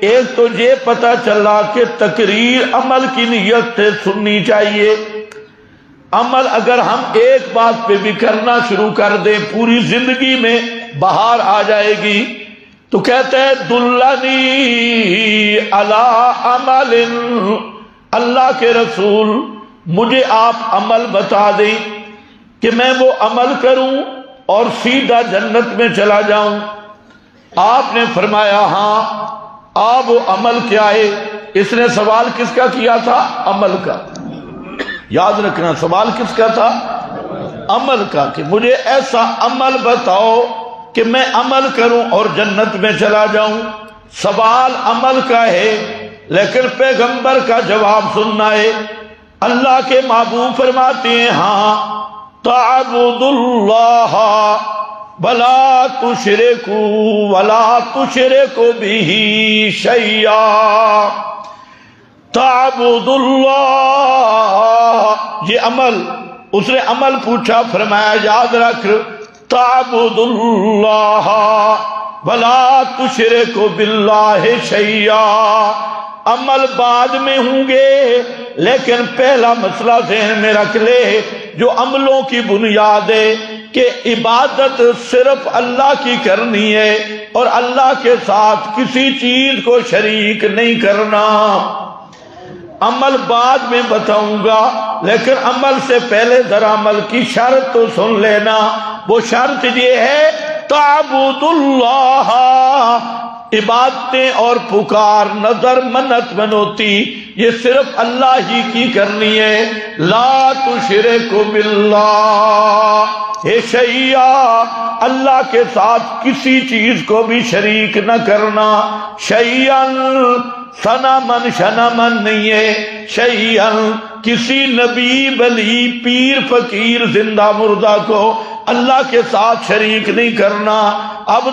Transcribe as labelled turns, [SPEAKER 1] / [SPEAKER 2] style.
[SPEAKER 1] ایک تو یہ پتہ چلا کہ تقریر عمل کی نیت سے سننی چاہیے. عمل اگر ہم ایک بات پہ بھی کرنا شروع کر دیں پوری زندگی میں بہار آ جائے گی. تو کہتے ہیں دلنی علی عمل، اللہ کے رسول مجھے آپ عمل بتا دیں کہ میں وہ عمل کروں اور سیدھا جنت میں چلا جاؤں. آپ نے فرمایا ہاں. آپ وہ عمل کیا ہے؟ اس نے سوال کس کا کیا تھا؟ عمل کا. یاد رکھنا سوال کس کا تھا؟ عمل کا، کہ مجھے ایسا عمل بتاؤ کہ میں عمل کروں اور جنت میں چلا جاؤں. سوال عمل کا ہے لیکن پیغمبر کا جواب سننا ہے. اللہ کے محبوب فرماتے ہیں ہاں تعبد اللہ ولا تشرکوا بہ شیئا. تعبد اللہ، یہ عمل. اس نے عمل پوچھا، فرمایا یاد رکھ تعبد اللہ ولا تشرک باللہ شیئا. عمل بعد میں ہوں گے لیکن پہلا مسئلہ ذہن میں رکھ لے جو عملوں کی بنیاد ہے کہ عبادت صرف اللہ کی کرنی ہے اور اللہ کے ساتھ کسی چیز کو شریک نہیں کرنا. عمل بعد میں بتاؤں گا لیکن عمل سے پہلے ذرا عمل کی شرط تو سن لینا. وہ شرط یہ ہے تعبد اللہ، عبادتیں اور پکار نظر منت منوتی یہ صرف اللہ ہی کی کرنی ہے. لا تشرک باللہ شیئا، اللہ کے ساتھ کسی چیز کو بھی شریک نہ کرنا. شیئن سنمن شنمن نہیں ہے، شیئن کسی نبی ولی پیر فقیر زندہ مردہ کو اللہ کے ساتھ شریک نہیں کرنا. اب